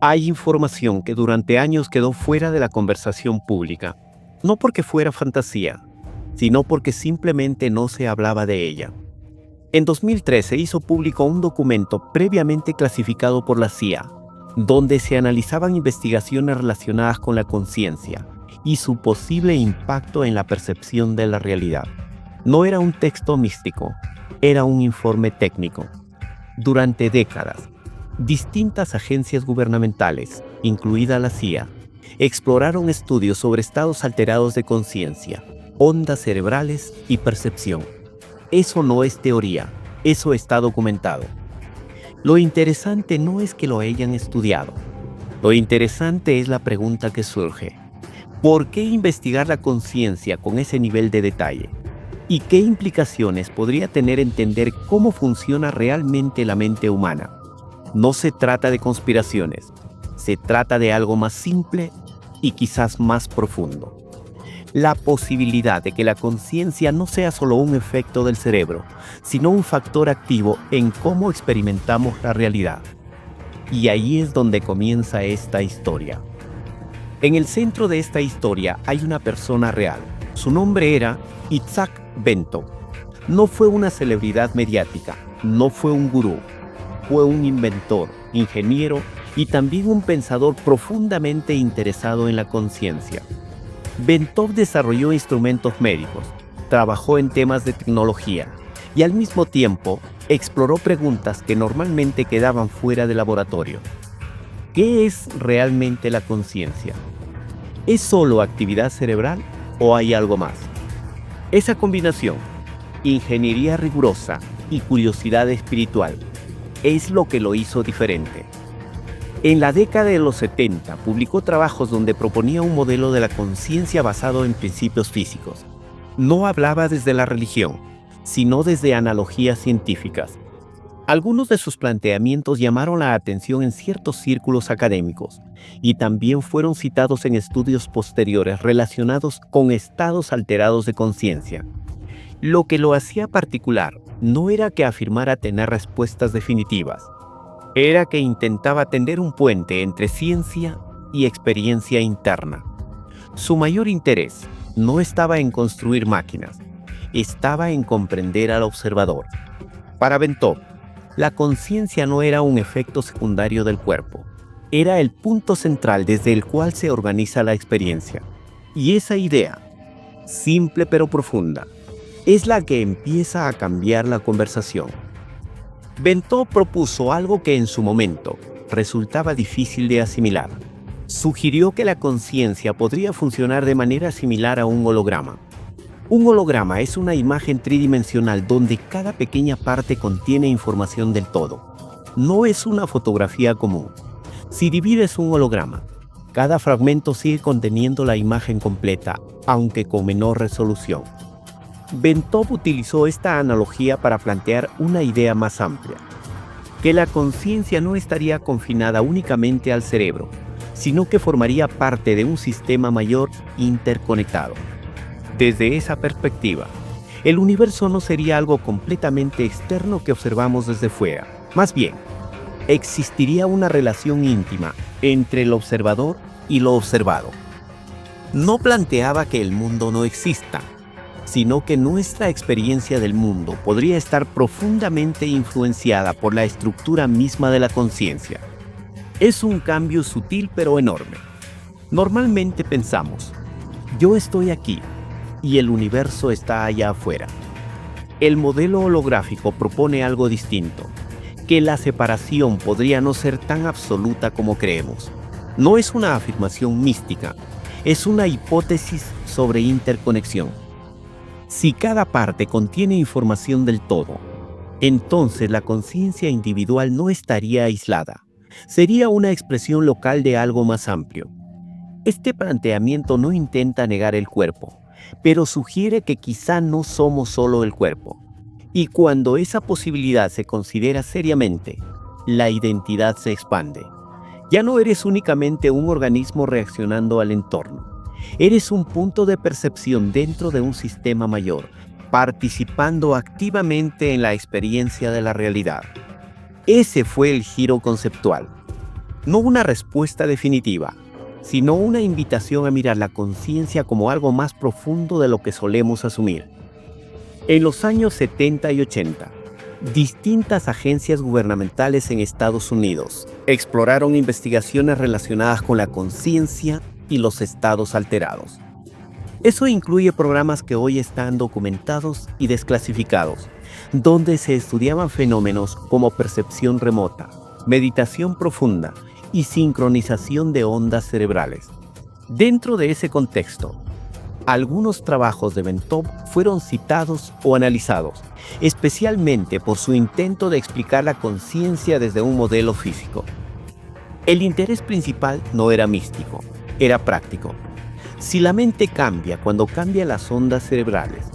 Hay información que durante años quedó fuera de la conversación pública, no porque fuera fantasía, sino porque simplemente no se hablaba de ella. En 2013 hizo público un documento previamente clasificado por la CIA, donde se analizaban investigaciones relacionadas con la conciencia y su posible impacto en la percepción de la realidad. No era un texto místico, era un informe técnico. Durante décadas, distintas agencias gubernamentales, incluida la CIA, exploraron estudios sobre estados alterados de conciencia, ondas cerebrales y percepción. Eso no es teoría, eso está documentado. Lo interesante no es que lo hayan estudiado. Lo interesante es la pregunta que surge. ¿Por qué investigar la conciencia con ese nivel de detalle? ¿Y qué implicaciones podría tener entender cómo funciona realmente la mente humana? No se trata de conspiraciones, se trata de algo más simple y quizás más profundo. La posibilidad de que la conciencia no sea solo un efecto del cerebro, sino un factor activo en cómo experimentamos la realidad. Y ahí es donde comienza esta historia. En el centro de esta historia hay una persona real. Su nombre era Itzhak Bentov. No fue una celebridad mediática, no fue un gurú. Fue un inventor, ingeniero y también un pensador profundamente interesado en la conciencia. Bentov desarrolló instrumentos médicos, trabajó en temas de tecnología y al mismo tiempo exploró preguntas que normalmente quedaban fuera del laboratorio. ¿Qué es realmente la conciencia? ¿Es solo actividad cerebral o hay algo más? Esa combinación, ingeniería rigurosa y curiosidad espiritual, es lo que lo hizo diferente. En la década de los 70 publicó trabajos donde proponía un modelo de la conciencia basado en principios físicos. No hablaba desde la religión, sino desde analogías científicas. Algunos de sus planteamientos llamaron la atención en ciertos círculos académicos y también fueron citados en estudios posteriores relacionados con estados alterados de conciencia. Lo que lo hacía particular no era que afirmara tener respuestas definitivas, era que intentaba tender un puente entre ciencia y experiencia interna. Su mayor interés no estaba en construir máquinas, estaba en comprender al observador. Para Bentov, la conciencia no era un efecto secundario del cuerpo, era el punto central desde el cual se organiza la experiencia. Y esa idea, simple pero profunda, es la que empieza a cambiar la conversación. Bentov propuso algo que en su momento resultaba difícil de asimilar. Sugirió que la conciencia podría funcionar de manera similar a un holograma. Un holograma es una imagen tridimensional donde cada pequeña parte contiene información del todo. No es una fotografía común. Si divides un holograma, cada fragmento sigue conteniendo la imagen completa, aunque con menor resolución. Bentov utilizó esta analogía para plantear una idea más amplia, que la conciencia no estaría confinada únicamente al cerebro, sino que formaría parte de un sistema mayor interconectado. Desde esa perspectiva, el universo no sería algo completamente externo que observamos desde fuera. Más bien, existiría una relación íntima entre el observador y lo observado. No planteaba que el mundo no exista, sino que nuestra experiencia del mundo podría estar profundamente influenciada por la estructura misma de la conciencia. Es un cambio sutil pero enorme. Normalmente pensamos, yo estoy aquí y el universo está allá afuera. El modelo holográfico propone algo distinto, que la separación podría no ser tan absoluta como creemos. No es una afirmación mística, es una hipótesis sobre interconexión. Si cada parte contiene información del todo, entonces la conciencia individual no estaría aislada. Sería una expresión local de algo más amplio. Este planteamiento no intenta negar el cuerpo, pero sugiere que quizá no somos solo el cuerpo. Y cuando esa posibilidad se considera seriamente, la identidad se expande. Ya no eres únicamente un organismo reaccionando al entorno. Eres un punto de percepción dentro de un sistema mayor, participando activamente en la experiencia de la realidad. Ese fue el giro conceptual. No una respuesta definitiva, sino una invitación a mirar la conciencia como algo más profundo de lo que solemos asumir. En los años 70 y 80, distintas agencias gubernamentales en Estados Unidos exploraron investigaciones relacionadas con la conciencia y los estados alterados. Eso incluye programas que hoy están documentados y desclasificados, donde se estudiaban fenómenos como percepción remota, meditación profunda y sincronización de ondas cerebrales. Dentro de ese contexto, algunos trabajos de Bentov fueron citados o analizados, especialmente por su intento de explicar la conciencia desde un modelo físico. El interés principal no era místico, era práctico. Si la mente cambia cuando cambian las ondas cerebrales,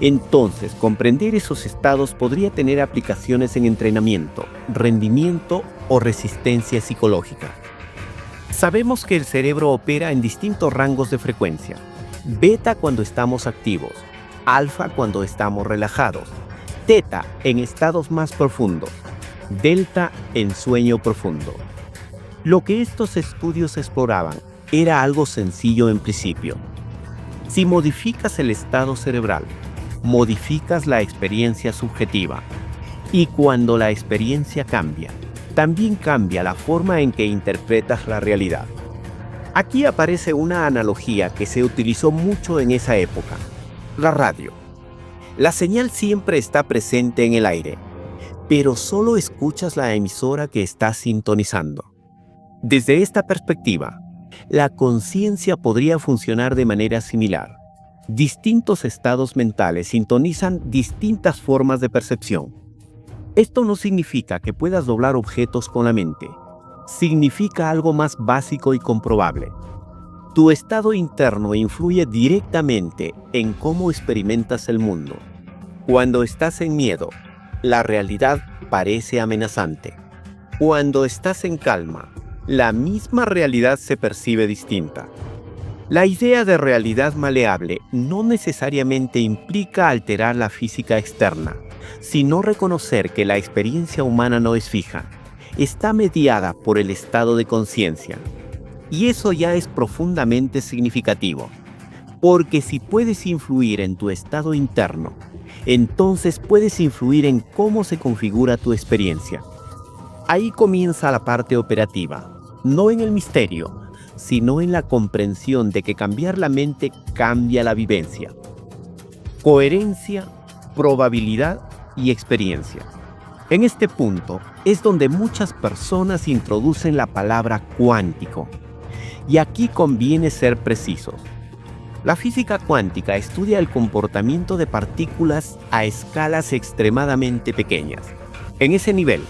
entonces comprender esos estados podría tener aplicaciones en entrenamiento, rendimiento o resistencia psicológica. Sabemos que el cerebro opera en distintos rangos de frecuencia. Beta cuando estamos activos, alfa cuando estamos relajados, teta en estados más profundos, delta en sueño profundo. Lo que estos estudios exploraban era algo sencillo en principio. Si modificas el estado cerebral, modificas la experiencia subjetiva. Y cuando la experiencia cambia, también cambia la forma en que interpretas la realidad. Aquí aparece una analogía que se utilizó mucho en esa época: la radio. La señal siempre está presente en el aire, pero solo escuchas la emisora que estás sintonizando. Desde esta perspectiva, la conciencia podría funcionar de manera similar. Distintos estados mentales sintonizan distintas formas de percepción. Esto no significa que puedas doblar objetos con la mente. Significa algo más básico y comprobable. Tu estado interno influye directamente en cómo experimentas el mundo. Cuando estás en miedo, la realidad parece amenazante. Cuando estás en calma, la misma realidad se percibe distinta. La idea de realidad maleable no necesariamente implica alterar la física externa, sino reconocer que la experiencia humana no es fija, está mediada por el estado de conciencia. Y eso ya es profundamente significativo, porque si puedes influir en tu estado interno, entonces puedes influir en cómo se configura tu experiencia. Ahí comienza la parte operativa, no en el misterio, sino en la comprensión de que cambiar la mente cambia la vivencia. Coherencia, probabilidad y experiencia. En este punto es donde muchas personas introducen la palabra cuántico. Y aquí conviene ser precisos. La física cuántica estudia el comportamiento de partículas a escalas extremadamente pequeñas. En ese nivel,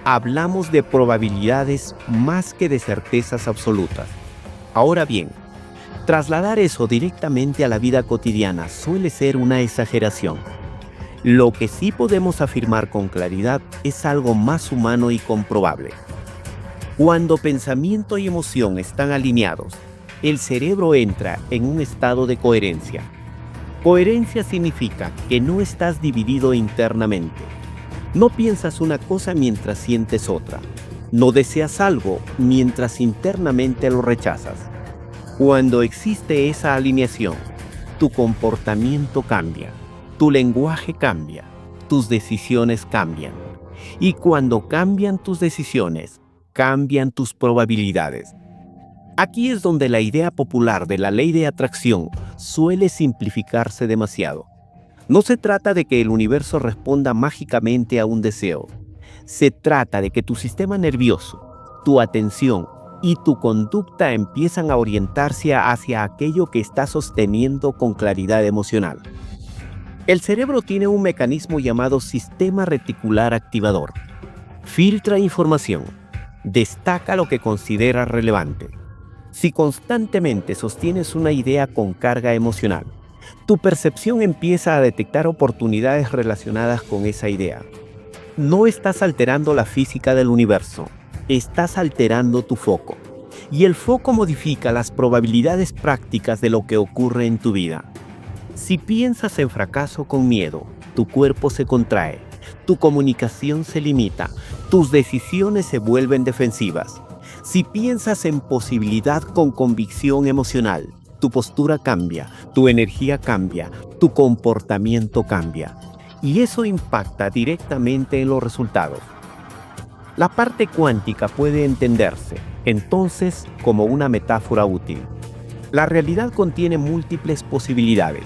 hablamos de probabilidades más que de certezas absolutas. Ahora bien, trasladar eso directamente a la vida cotidiana suele ser una exageración. Lo que sí podemos afirmar con claridad es algo más humano y comprobable. Cuando pensamiento y emoción están alineados, el cerebro entra en un estado de coherencia. Coherencia significa que no estás dividido internamente. No piensas una cosa mientras sientes otra. No deseas algo mientras internamente lo rechazas. Cuando existe esa alineación, tu comportamiento cambia, tu lenguaje cambia, tus decisiones cambian. Y cuando cambian tus decisiones, cambian tus probabilidades. Aquí es donde la idea popular de la ley de atracción suele simplificarse demasiado. No se trata de que el universo responda mágicamente a un deseo. Se trata de que tu sistema nervioso, tu atención y tu conducta empiezan a orientarse hacia aquello que está sosteniendo con claridad emocional. El cerebro tiene un mecanismo llamado sistema reticular activador. Filtra información, destaca lo que considera relevante. Si constantemente sostienes una idea con carga emocional, tu percepción empieza a detectar oportunidades relacionadas con esa idea. No estás alterando la física del universo, estás alterando tu foco. Y el foco modifica las probabilidades prácticas de lo que ocurre en tu vida. Si piensas en fracaso con miedo, tu cuerpo se contrae, tu comunicación se limita, tus decisiones se vuelven defensivas. Si piensas en posibilidad con convicción emocional, tu postura cambia, tu energía cambia, tu comportamiento cambia. Y eso impacta directamente en los resultados. La parte cuántica puede entenderse, entonces, como una metáfora útil. La realidad contiene múltiples posibilidades,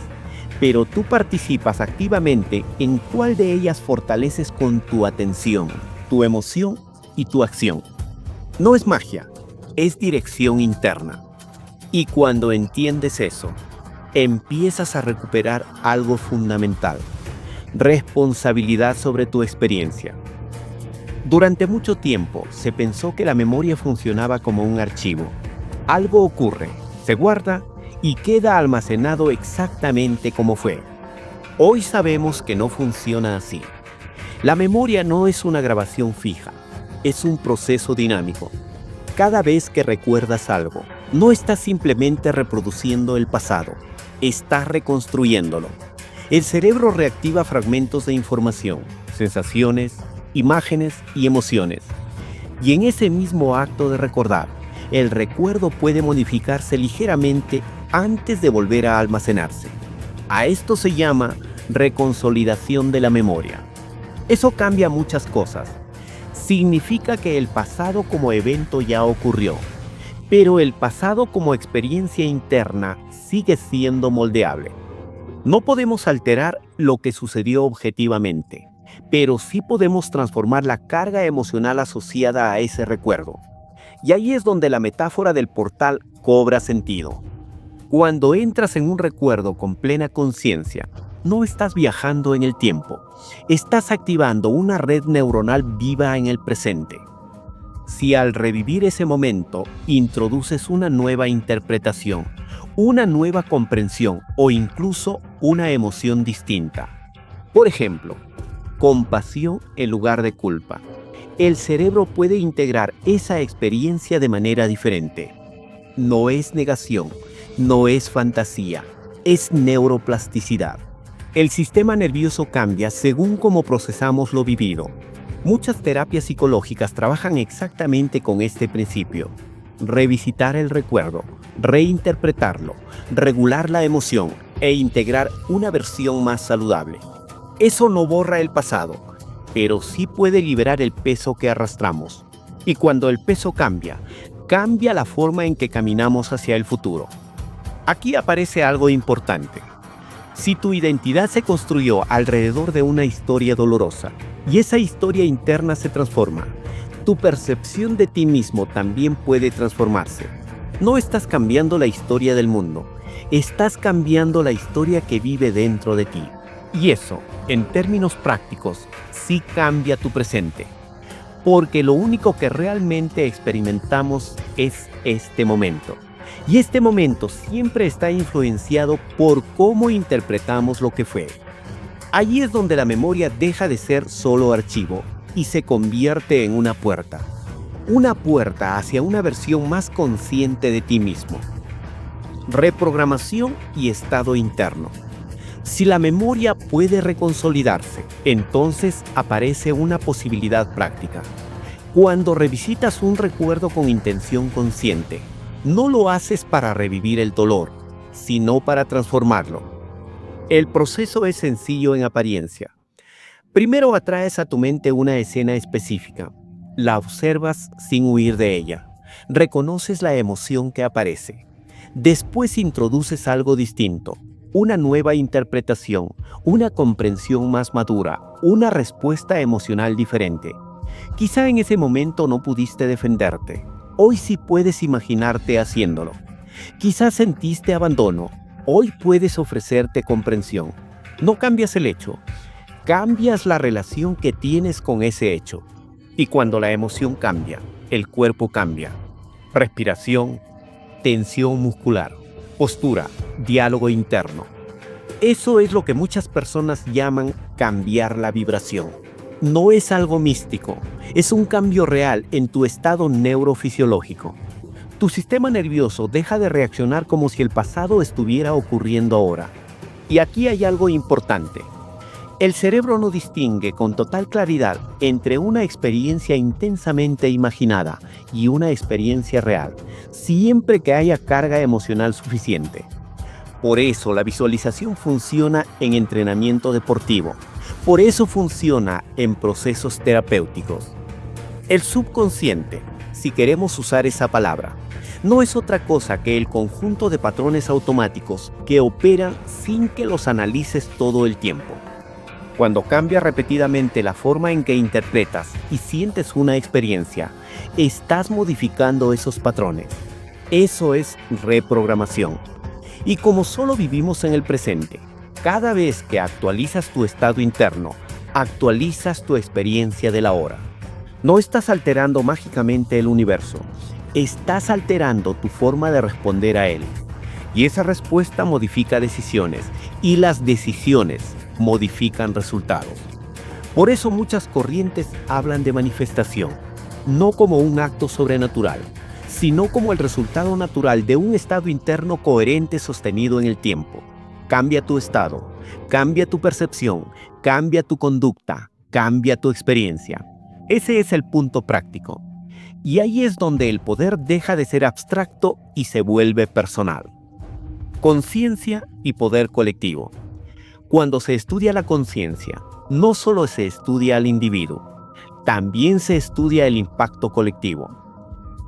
pero tú participas activamente en cuál de ellas fortaleces con tu atención, tu emoción y tu acción. No es magia, es dirección interna. Y cuando entiendes eso, empiezas a recuperar algo fundamental: responsabilidad sobre tu experiencia. Durante mucho tiempo se pensó que la memoria funcionaba como un archivo. Algo ocurre, se guarda y queda almacenado exactamente como fue. Hoy sabemos que no funciona así. La memoria no es una grabación fija, es un proceso dinámico. Cada vez que recuerdas algo, no estás simplemente reproduciendo el pasado, estás reconstruyéndolo. El cerebro reactiva fragmentos de información, sensaciones, imágenes y emociones. Y en ese mismo acto de recordar, el recuerdo puede modificarse ligeramente antes de volver a almacenarse. A esto se llama reconsolidación de la memoria. Eso cambia muchas cosas. Significa que el pasado como evento ya ocurrió, pero el pasado como experiencia interna sigue siendo moldeable. No podemos alterar lo que sucedió objetivamente, pero sí podemos transformar la carga emocional asociada a ese recuerdo. Y ahí es donde la metáfora del portal cobra sentido. Cuando entras en un recuerdo con plena conciencia, no estás viajando en el tiempo, estás activando una red neuronal viva en el presente. Si al revivir ese momento introduces una nueva interpretación, una nueva comprensión o incluso una emoción distinta, por ejemplo, compasión en lugar de culpa, el cerebro puede integrar esa experiencia de manera diferente. No es negación, no es fantasía, es neuroplasticidad. El sistema nervioso cambia según cómo procesamos lo vivido. Muchas terapias psicológicas trabajan exactamente con este principio: revisitar el recuerdo, reinterpretarlo, regular la emoción e integrar una versión más saludable. Eso no borra el pasado, pero sí puede liberar el peso que arrastramos. Y cuando el peso cambia, cambia la forma en que caminamos hacia el futuro. Aquí aparece algo importante. Si tu identidad se construyó alrededor de una historia dolorosa y esa historia interna se transforma, tu percepción de ti mismo también puede transformarse. No estás cambiando la historia del mundo, estás cambiando la historia que vive dentro de ti. Y eso, en términos prácticos, sí cambia tu presente. Porque lo único que realmente experimentamos es este momento. Y este momento siempre está influenciado por cómo interpretamos lo que fue. Allí es donde la memoria deja de ser solo archivo y se convierte en una puerta. Una puerta hacia una versión más consciente de ti mismo. Reprogramación y estado interno. Si la memoria puede reconsolidarse, entonces aparece una posibilidad práctica. Cuando revisitas un recuerdo con intención consciente, no lo haces para revivir el dolor, sino para transformarlo. El proceso es sencillo en apariencia. Primero atraes a tu mente una escena específica. La observas sin huir de ella. Reconoces la emoción que aparece. Después introduces algo distinto, una nueva interpretación, una comprensión más madura, una respuesta emocional diferente. Quizá en ese momento no pudiste defenderte. Hoy sí puedes imaginarte haciéndolo. Quizás sentiste abandono. Hoy puedes ofrecerte comprensión. No cambias el hecho, cambias la relación que tienes con ese hecho. Y cuando la emoción cambia, el cuerpo cambia. Respiración, tensión muscular, postura, diálogo interno. Eso es lo que muchas personas llaman cambiar la vibración. No es algo místico, es un cambio real en tu estado neurofisiológico. Tu sistema nervioso deja de reaccionar como si el pasado estuviera ocurriendo ahora. Y aquí hay algo importante. El cerebro no distingue con total claridad entre una experiencia intensamente imaginada y una experiencia real, siempre que haya carga emocional suficiente. Por eso la visualización funciona en entrenamiento deportivo. Por eso funciona en procesos terapéuticos. El subconsciente, si queremos usar esa palabra, no es otra cosa que el conjunto de patrones automáticos que operan sin que los analices todo el tiempo. Cuando cambia repetidamente la forma en que interpretas y sientes una experiencia, estás modificando esos patrones. Eso es reprogramación. Y como solo vivimos en el presente, cada vez que actualizas tu estado interno, actualizas tu experiencia del ahora. No estás alterando mágicamente el universo, estás alterando tu forma de responder a él. Y esa respuesta modifica decisiones, y las decisiones modifican resultados. Por eso muchas corrientes hablan de manifestación, no como un acto sobrenatural, sino como el resultado natural de un estado interno coherente sostenido en el tiempo. Cambia tu estado, cambia tu percepción, cambia tu conducta, cambia tu experiencia. Ese es el punto práctico. Y ahí es donde el poder deja de ser abstracto y se vuelve personal. Conciencia y poder colectivo. Cuando se estudia la conciencia, no solo se estudia al individuo, también se estudia el impacto colectivo.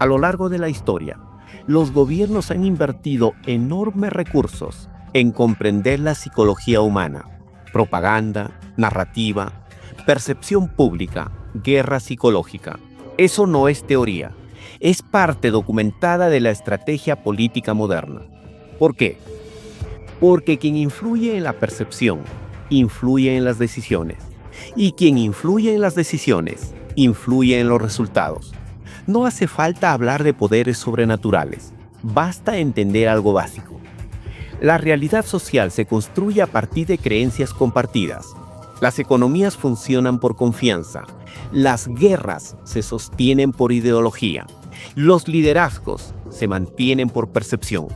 A lo largo de la historia, los gobiernos han invertido enormes recursos en comprender la psicología humana, propaganda, narrativa, percepción pública, guerra psicológica. Eso no es teoría, es parte documentada de la estrategia política moderna. ¿Por qué? Porque quien influye en la percepción, influye en las decisiones. Y quien influye en las decisiones, influye en los resultados. No hace falta hablar de poderes sobrenaturales, basta entender algo básico. La realidad social se construye a partir de creencias compartidas. Las economías funcionan por confianza. Las guerras se sostienen por ideología. Los liderazgos se mantienen por percepción.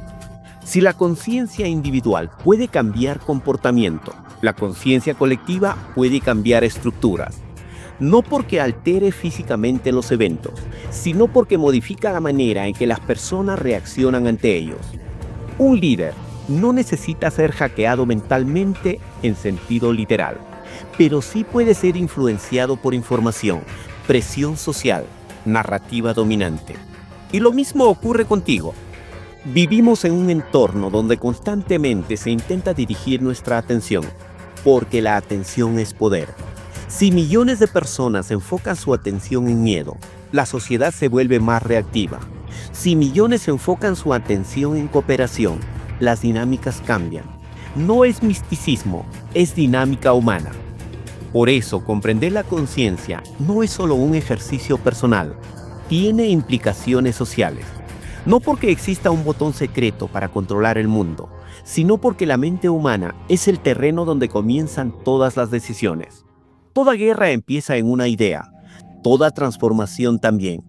Si la conciencia individual puede cambiar comportamiento, la conciencia colectiva puede cambiar estructuras. No porque altere físicamente los eventos, sino porque modifica la manera en que las personas reaccionan ante ellos. Un líder no necesita ser hackeado mentalmente en sentido literal, pero sí puede ser influenciado por información, presión social, narrativa dominante. Y lo mismo ocurre contigo. Vivimos en un entorno donde constantemente se intenta dirigir nuestra atención, porque la atención es poder. Si millones de personas enfocan su atención en miedo, la sociedad se vuelve más reactiva. Si millones enfocan su atención en cooperación, las dinámicas cambian. No es misticismo, es dinámica humana. Por eso, comprender la conciencia no es solo un ejercicio personal, tiene implicaciones sociales. No porque exista un botón secreto para controlar el mundo, sino porque la mente humana es el terreno donde comienzan todas las decisiones. Toda guerra empieza en una idea, toda transformación también.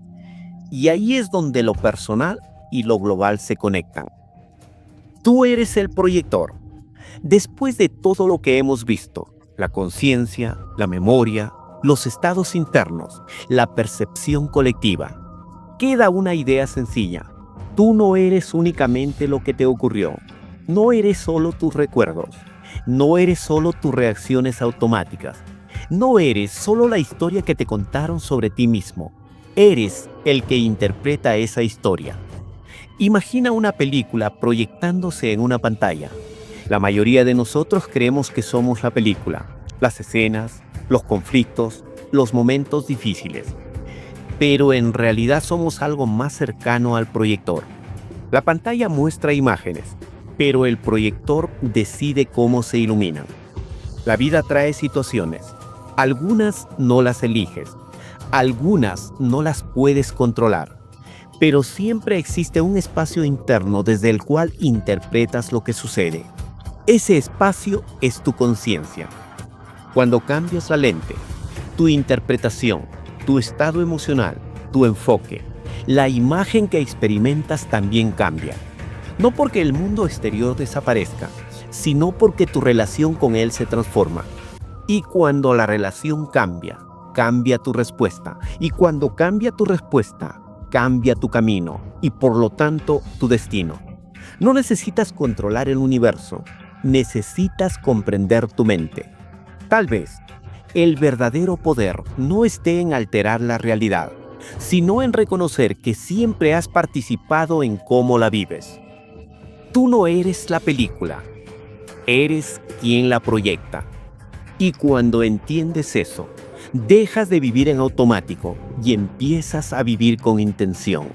Y ahí es donde lo personal y lo global se conectan. Tú eres el proyector. Después de todo lo que hemos visto, la conciencia, la memoria, los estados internos, la percepción colectiva, queda una idea sencilla. Tú no eres únicamente lo que te ocurrió. No eres solo tus recuerdos. No eres solo tus reacciones automáticas. No eres solo la historia que te contaron sobre ti mismo. Eres el que interpreta esa historia. Imagina una película proyectándose en una pantalla. La mayoría de nosotros creemos que somos la película, las escenas, los conflictos, los momentos difíciles. Pero en realidad somos algo más cercano al proyector. La pantalla muestra imágenes, pero el proyector decide cómo se iluminan. La vida trae situaciones. Algunas no las eliges, algunas no las puedes controlar, pero siempre existe un espacio interno desde el cual interpretas lo que sucede. Ese espacio es tu conciencia. Cuando cambias la lente, tu interpretación, tu estado emocional, tu enfoque, la imagen que experimentas también cambia. No porque el mundo exterior desaparezca, sino porque tu relación con él se transforma. Y cuando la relación cambia, cambia tu respuesta. Y cuando cambia tu respuesta, cambia tu camino y por lo tanto tu destino. No necesitas controlar el universo, necesitas comprender tu mente. Tal vez el verdadero poder no esté en alterar la realidad, sino en reconocer que siempre has participado en cómo la vives. Tú no eres la película, eres quien la proyecta. Y cuando entiendes eso, dejas de vivir en automático y empiezas a vivir con intención.